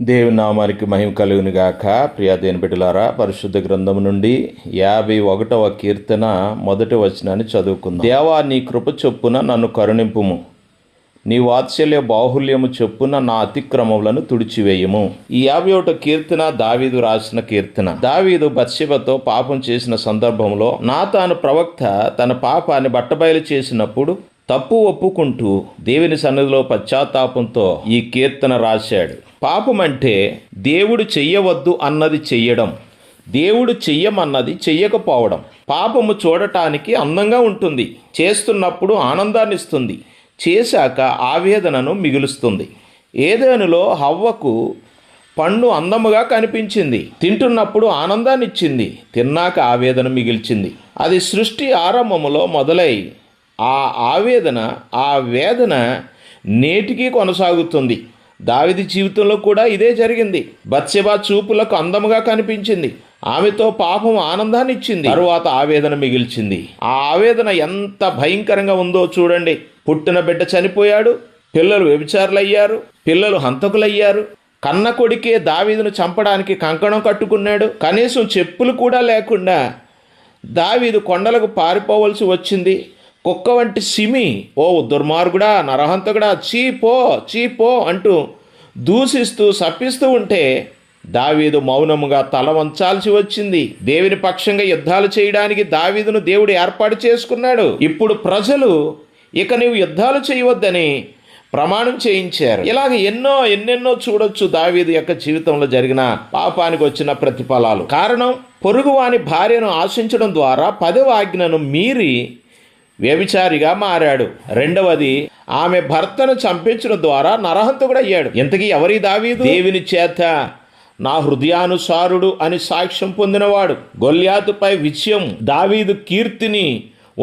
దేవుని నామానికి మహిమ కలుగును గాక. ప్రియ దేవుని బిడ్డలారా, పరిశుద్ధ గ్రంథము నుండి 51వ కీర్తన మొదటి వచనాన్ని చదువుకుందాం. దేవా, నీ కృప చొప్పున నన్ను కరుణింపుము, నీ వాత్సల్య బాహుల్యము చొప్పున నా అతిక్రమములను తుడిచివేయము. ఈ 51వ కీర్తన దావీదు రాసిన కీర్తన. దావీదు బత్షెబతో పాపం చేసిన సందర్భంలో నాతాను ప్రవక్త తన పాపాన్ని బట్టబయలు చేసినప్పుడు తప్పు ఒప్పుకుంటూ దేవుని సన్నిధిలో పశ్చాత్తాపంతో ఈ కీర్తన రాశాడు. పాపం అంటే దేవుడు చెయ్యవద్దు అన్నది చెయ్యడం, దేవుడు చెయ్యమన్నది చెయ్యకపోవడం. పాపము చూడటానికి అందంగా ఉంటుంది, చేస్తున్నప్పుడు ఆనందాన్ని ఇస్తుంది, చేశాక ఆవేదనను మిగులుస్తుంది. ఏదెనులో హవ్వకు పండు అందముగా కనిపించింది, తింటున్నప్పుడు ఆనందాన్ని ఇచ్చింది, తిన్నాక ఆవేదన మిగిల్చింది. అది సృష్టి ఆరంభములో మొదలై ఆ ఆవేదన, ఆ వేదన నేటికి కొనసాగుతుంది. దావీదు జీవితంలో కూడా ఇదే జరిగింది. బత్షెబ చూపులకు అందముగా కనిపించింది, ఆమెతో పాపం ఆనందాన్ని ఇచ్చింది, తరువాత ఆవేదన మిగిల్చింది. ఆ ఆవేదన ఎంత భయంకరంగా ఉందో చూడండి. పుట్టిన బిడ్డ చనిపోయాడు, పిల్లలు వ్యభిచారులయ్యారు, పిల్లలు హంతకులయ్యారు. కన్న కొడుకే దావీదును చంపడానికి కంకణం కట్టుకున్నాడు. కనీసం చెప్పులు కూడా లేకుండా దావీదు కొండలకు పారిపోవలసి వచ్చింది. కుక్క వంటి సిమి, ఓ దుర్మార్గుడా, నరహంతకుడా, చీపో అంటూ దూషిస్తూ శపిస్తూ ఉంటే దావీదు మౌనముగా తల వంచాల్సి వచ్చింది. దేవుని పక్షంగా యుద్ధాలు చేయడానికి దావీదును దేవుడు ఏర్పాటు చేసుకున్నాడు. ఇప్పుడు ప్రజలు ఇక నీవు యుద్ధాలు చేయవద్దని ప్రమాణం చేయించారు. ఇలాగ ఎన్నెన్నో చూడొచ్చు దావీదు యొక్క జీవితంలో జరిగిన పాపానికి వచ్చిన ప్రతిఫలాలు. కారణం, పొరుగువాని భార్యను ఆశించడం ద్వారా 10వ ఆజ్ఞను మీరి వ్యభిచారిగా మారాడు. రెండవది, ఆమె భర్తను చంపించడం ద్వారా నరహంతకుడు అయ్యాడు. ఇంతకీ ఎవరి దావీదు? దేవుని చేత నా హృదయానుసారుడు అని సాక్ష్యం పొందినవాడు. గొల్యాతుపై విజయం దావీదు కీర్తిని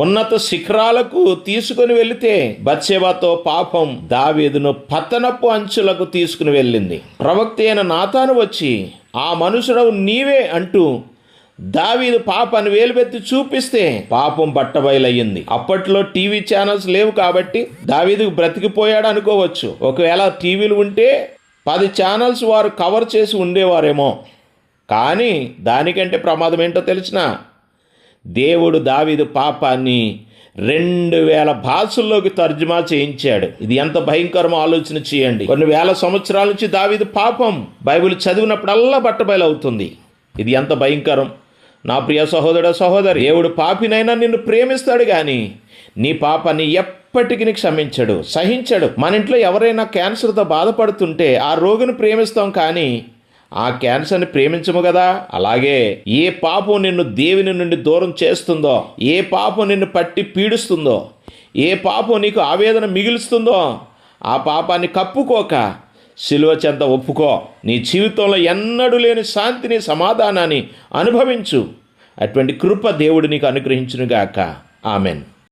ఉన్నత శిఖరాలకు తీసుకుని వెళితే బత్షెబతో పాపం దావీదును పతనపు అంచులకు తీసుకుని వెళ్ళింది. ప్రవక్త అయిన నాతాను వచ్చి ఆ మనుషుడవు నీవే అంటూ దావీదు పాపాన్ని వేలుపెత్తి చూపిస్తే పాపం బట్టబయలయ్యింది. అప్పట్లో టీవీ ఛానల్స్ లేవు కాబట్టి దావీదుకు బ్రతికిపోయాడు అనుకోవచ్చు. ఒకవేళ టీవీలు ఉంటే 10 ఛానల్స్ వారు కవర్ చేసి ఉండేవారేమో. కానీ దానికంటే ప్రమాదం ఏంటో తెలిసినా, దేవుడు దావీదు పాపాన్ని 2000 భాషల్లోకి తర్జుమా చేయించాడు. ఇది ఎంత భయంకరమో ఆలోచన చేయండి. కొన్ని వేల సంవత్సరాల నుంచి దావీదు పాపం బైబిల్ చదివినప్పుడల్లా బట్టబయలవుతుంది. ఇది ఎంత భయంకరం. నా ప్రియ సహోదర సహోదరి, దేవుడు పాపినైనా నిన్ను ప్రేమిస్తాడు కానీ నీ పాపాన్ని ఎప్పటికీ క్షమించడు, సహించడు. మన ఇంట్లో ఎవరైనా క్యాన్సర్తో బాధపడుతుంటే ఆ రోగిని ప్రేమిస్తాం కానీ ఆ క్యాన్సర్ని ప్రేమించము కదా. అలాగే ఏ పాపం నిన్ను దేవుని నుండి దూరం చేస్తుందో, ఏ పాపం నిన్ను పట్టి పీడిస్తుందో, ఏ పాపం నీకు ఆవేదన మిగులుస్తుందో ఆ పాపాన్ని కప్పుకోక సిలువ చెంత ఒప్పుకో. నీ జీవితంలో ఎన్నడూ లేని శాంతిని, సమాధానాన్ని అనుభవించు. అటువంటి కృప దేవుడు నీకు అనుగ్రహించునుగాక. ఆమెన్.